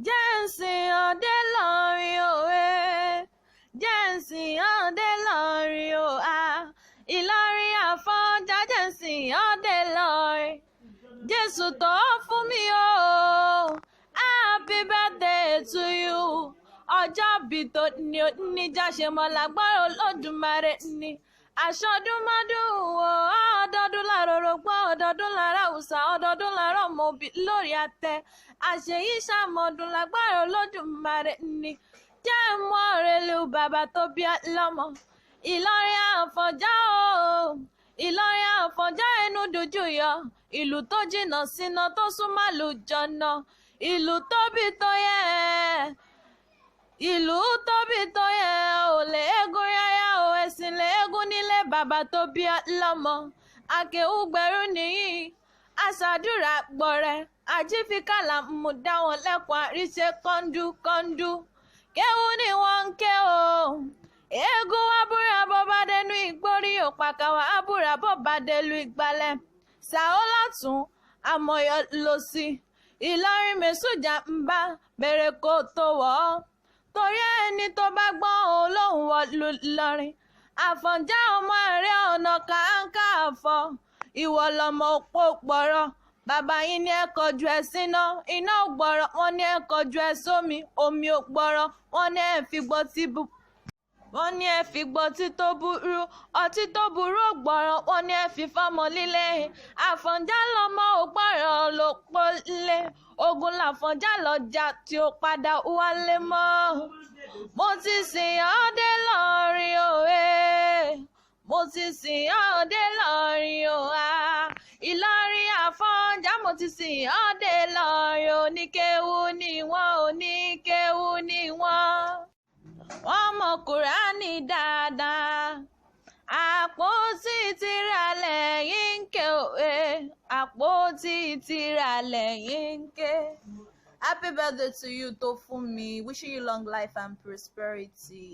Jẹ́nsìn ọdẹ lọ́rin òwe, jẹ́nsìn ọdẹ lọ́rin òa, Ìlọrin Àfọ̀njá jẹ́nsìn ọdẹ lọ́rin. Jésù tó fún mi o, happy birthday to you. Ọjọ́ bí tó ní oníjà ṣe mọ́ lágbára Olódùmarè ni. Àṣọdúnmọ́dún o, ọdọọdún láròrò pọ̀, ọdọọdún lára òòṣà, ọdọọdún lára ọmọ òbí lórí àtẹ. Àṣeyí ṣàmọ̀dún lágbára Olódùmarè ni. Jẹ́ mọ́ relu bàbá tó bí lọ́mọ. Ìlọrin Àfọ̀njá o, Ìlọrin Àfọ̀njá ẹnu dojú yọ. Ìlú tó jìnnà síná tó súnmọ́ àlùjọ̀nnà. Ìlú tóbi tó yẹ, ìlú tóbi tó yẹ, ò lè eégún yáyá o, ẹ̀sìn lè eégún nílé bàbá tó bí lọ́mọ. Akéwú gbẹ̀rú nìyí, aṣàdúrà gbọ̀rẹ̀, ajífikàlà mú dá wọn lẹ́kùn àríṣe kọ́ńdú. Kéwú ni wọ́n ń ké o, eégún abúra bọ́ bá dẹnu ìgbórí òpàkàwà abúra bọ́ bá dẹlu ìgbàlẹ̀. Sàó lọ́tún, àmọ̀yọ̀ lòsì, Ìlọrin mẹ́sùjà ń bá bèrè kó tó wọ̀ ọ́. Torí ẹni tó bá gbọ́n olóhùn wọ̀lú lọ́rin. Àfọ̀njá ọmọ Ààrẹ Ọ̀nà Kakanfò, ìwọ lọmọ òpó gbọ̀rọ̀. Bàbá yín ní ẹ kọjú ẹ síná, iná ò gbọ̀rọ̀, wọ́n ní ẹ kọjú ẹ sómi, omi ò gbọ̀rọ̀, wọ́n ní ẹ fi gbọtí tó burú, ọtí tó burú ò gbọ̀rọ̀, wọ́n ní ẹ fi fọ́mọ líle. Àfọ̀njá lọmọ ò gbọ̀rọ̀ ló pọ́lé, ogun làfọ̀njá lọ́jà tí ó padà wálé mọ́. Mo ti sìn ọ́ dé lọ́rin òwe, mo ti sìn ọ́ dé lọ́rin òwa, Ìlọrin Àfọ̀njá mo ti sìn ọ́ dé lọ́rin. Oníkéwú ni wọ́n, oníkéwú ni wọ́n. Wọ́n mọ Kùránì dáadáa. Àpótí tírà lẹ́yìn ń ké òwe, àpótí tírà lẹ́yìn ń ké. Happy birthday to you, Tofunmi. Wishing you long life and prosperity.